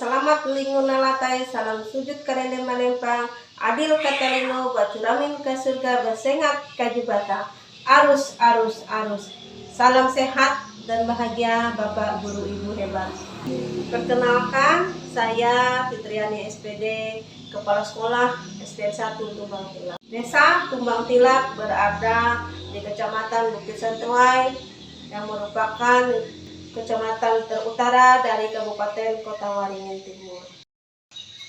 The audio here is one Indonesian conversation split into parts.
selamat lingunalatai, salam sujud karene manempang, adil katalino, bacuramin ke surga, bersengat kajibata, arus, arus, arus. Salam sehat dan bahagia Bapak Guru Ibu hebat. Perkenalkan, saya Fitriani SPD, Kepala Sekolah SDN 1 Tumbang Tilap. Desa Tumbang Tilap berada di Kecamatan Bukit Santuai yang merupakan kecamatan terutara dari Kabupaten Kota Waringin Timur.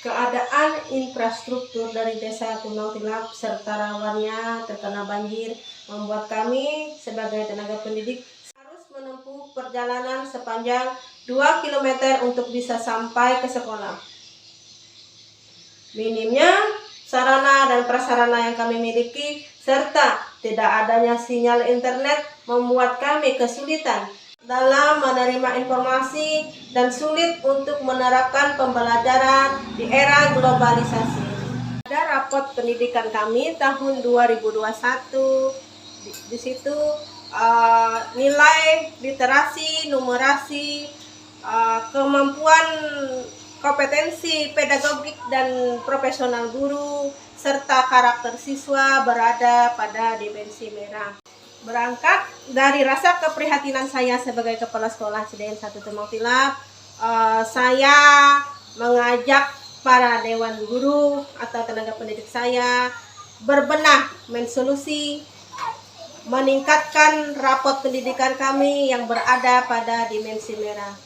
Keadaan infrastruktur dari Desa Tumbang Tilap serta rawannya terkena banjir membuat kami sebagai tenaga pendidik harus menempuh perjalanan sepanjang 2 km untuk bisa sampai ke sekolah. Minimnya sarana dan prasarana yang kami miliki serta tidak adanya sinyal internet membuat kami kesulitan dalam menerima informasi dan sulit untuk menerapkan pembelajaran di era globalisasi. Ada rapot pendidikan kami tahun 2021, di situ nilai literasi, numerasi, kemampuan kompetensi pedagogik dan profesional guru, serta karakter siswa berada pada dimensi merah. Berangkat dari rasa keprihatinan saya sebagai Kepala Sekolah SDN 1 Tumbang Tilap, saya mengajak para dewan guru atau tenaga pendidik saya berbenah mensolusi, meningkatkan rapot pendidikan kami yang berada pada dimensi merah.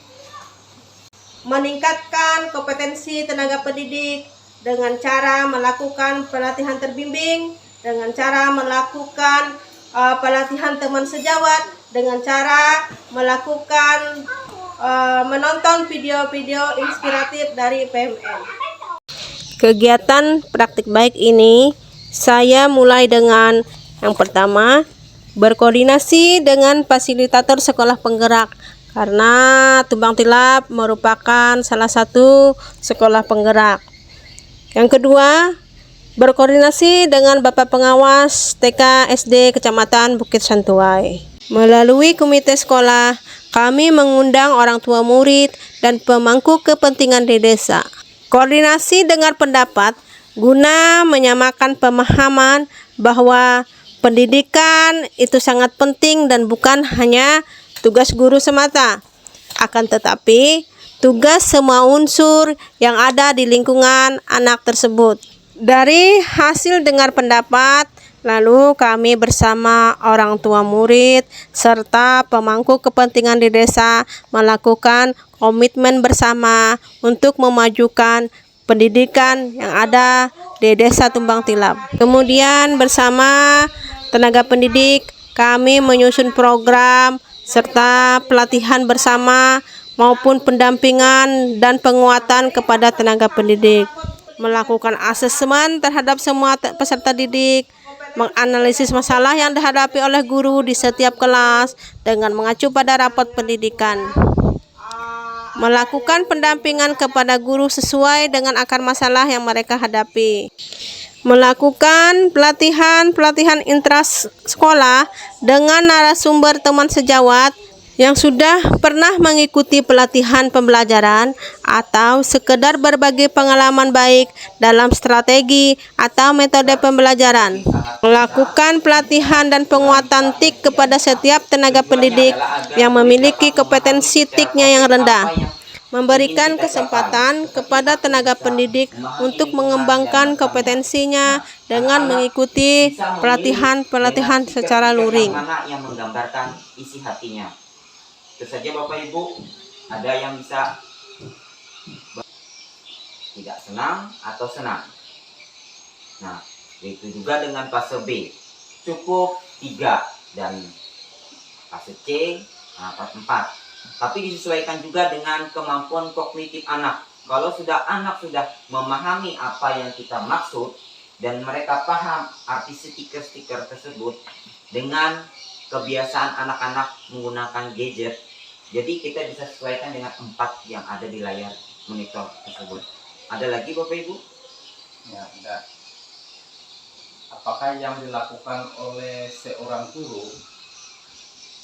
Meningkatkan kompetensi tenaga pendidik dengan cara melakukan pelatihan terbimbing, dengan cara melakukan pelatihan teman sejawat, dengan cara melakukan menonton video-video inspiratif dari PMN. Kegiatan praktik baik ini saya mulai dengan yang pertama, berkoordinasi dengan fasilitator sekolah penggerak karena Tumbang Tilap merupakan salah satu sekolah penggerak. Yang kedua, berkoordinasi dengan Bapak Pengawas TK SD Kecamatan Bukit Santuai. Melalui komite sekolah, kami mengundang orang tua murid dan pemangku kepentingan di desa. Koordinasi dengan pendapat guna menyamakan pemahaman bahwa pendidikan itu sangat penting dan bukan hanya tugas guru semata, akan tetapi tugas semua unsur yang ada di lingkungan anak tersebut. Dari hasil dengar pendapat, lalu kami bersama orang tua murid serta pemangku kepentingan di desa melakukan komitmen bersama untuk memajukan pendidikan yang ada di Desa Tumbang Tilap. Kemudian bersama tenaga pendidik kami menyusun program serta pelatihan bersama maupun pendampingan dan penguatan kepada tenaga pendidik. Melakukan asesmen terhadap semua peserta didik, menganalisis masalah yang dihadapi oleh guru di setiap kelas dengan mengacu pada rapot pendidikan, melakukan pendampingan kepada guru sesuai dengan akar masalah yang mereka hadapi, melakukan pelatihan intras sekolah dengan narasumber teman sejawat yang sudah pernah mengikuti pelatihan pembelajaran atau sekedar berbagi pengalaman baik dalam strategi atau metode pembelajaran. Melakukan pelatihan dan penguatan TIK kepada setiap tenaga pendidik yang memiliki kompetensi TIK-nya yang rendah. Memberikan kesempatan kepada tenaga pendidik untuk mengembangkan kompetensinya dengan mengikuti pelatihan secara luring. Yang menggambarkan isi hatinya. Tentu saja Bapak Ibu, ada yang bisa tidak senang atau senang. Nah, begitu juga dengan fase B. Cukup 3 dan fase C 4. Tapi disesuaikan juga dengan kemampuan kognitif anak. Kalau anak sudah memahami apa yang kita maksud dan mereka paham arti stiker-stiker tersebut dengan kebiasaan anak-anak menggunakan gadget, jadi kita bisa sesuaikan dengan 4 yang ada di layar monitor tersebut. Ada lagi Bapak Ibu? Ya, ada. Apakah yang dilakukan oleh seorang guru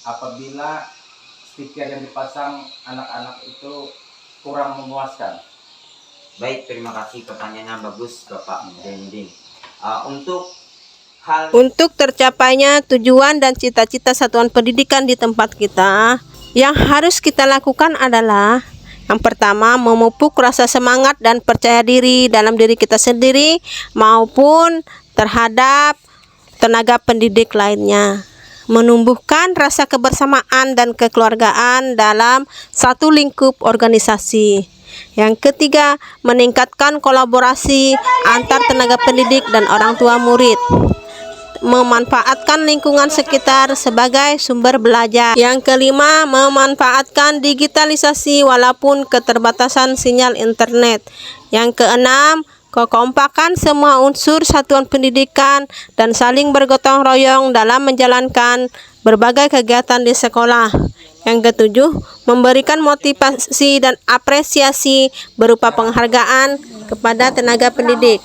apabila stiker yang dipasang anak-anak itu kurang memuaskan? Baik, terima kasih, pertanyaannya bagus Bapak Zainuddin. Untuk tercapainya tujuan dan cita-cita satuan pendidikan di tempat kita, yang harus kita lakukan adalah yang pertama, memupuk rasa semangat dan percaya diri dalam diri kita sendiri maupun terhadap tenaga pendidik lainnya. Menumbuhkan rasa kebersamaan dan kekeluargaan dalam satu lingkup organisasi. Yang ketiga, meningkatkan kolaborasi antar tenaga pendidik dan orang tua murid. Memanfaatkan lingkungan sekitar sebagai sumber belajar. Yang kelima, memanfaatkan digitalisasi walaupun keterbatasan sinyal internet. Yang keenam, kekompakan semua unsur satuan pendidikan dan saling bergotong royong dalam menjalankan berbagai kegiatan di sekolah. Yang ketujuh, memberikan motivasi dan apresiasi berupa penghargaan kepada tenaga pendidik.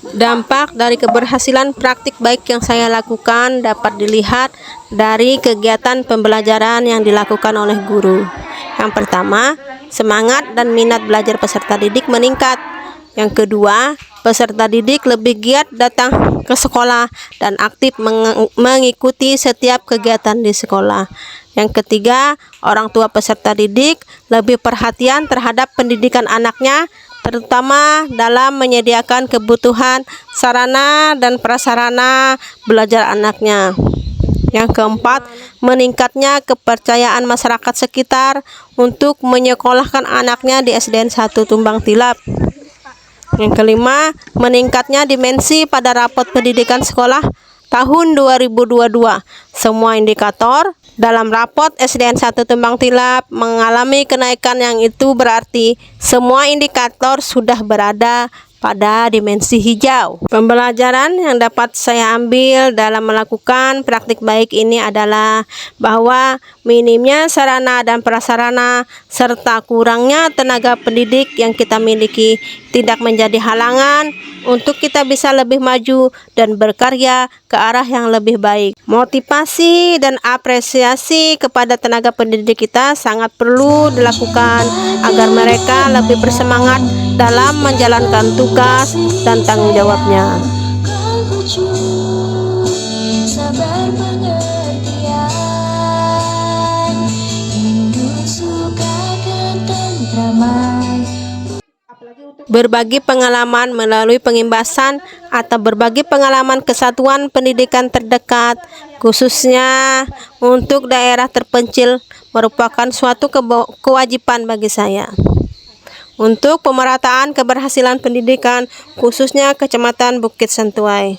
Dampak dari keberhasilan praktik baik yang saya lakukan dapat dilihat dari kegiatan pembelajaran yang dilakukan oleh guru. Yang pertama, semangat dan minat belajar peserta didik meningkat. Yang kedua, peserta didik lebih giat datang ke sekolah dan aktif mengikuti setiap kegiatan di sekolah. Yang ketiga, orang tua peserta didik lebih perhatian terhadap pendidikan anaknya, terutama dalam menyediakan kebutuhan sarana dan prasarana belajar anaknya. Yang keempat, meningkatnya kepercayaan masyarakat sekitar untuk menyekolahkan anaknya di SDN 1 Tumbang Tilap. Yang kelima, meningkatnya dimensi pada rapot pendidikan sekolah tahun 2022. Semua indikator dalam rapot SDN 1 Tumbang Tilap mengalami kenaikan, yang itu berarti semua indikator sudah berada pada dimensi hijau. Pembelajaran yang dapat saya ambil dalam melakukan praktik baik ini adalah bahwa minimnya sarana dan prasarana serta kurangnya tenaga pendidik yang kita miliki tidak menjadi halangan untuk kita bisa lebih maju dan berkarya ke arah yang lebih baik. Motivasi dan apresiasi kepada tenaga pendidik kita sangat perlu dilakukan agar mereka lebih bersemangat dalam menjalankan tugas dan tanggung jawabnya. Berbagi pengalaman melalui pengimbasan atau berbagi pengalaman kesatuan pendidikan terdekat, khususnya untuk daerah terpencil, merupakan suatu kewajiban bagi saya. Untuk pemerataan keberhasilan pendidikan, khususnya Kecamatan Bukit Santuai.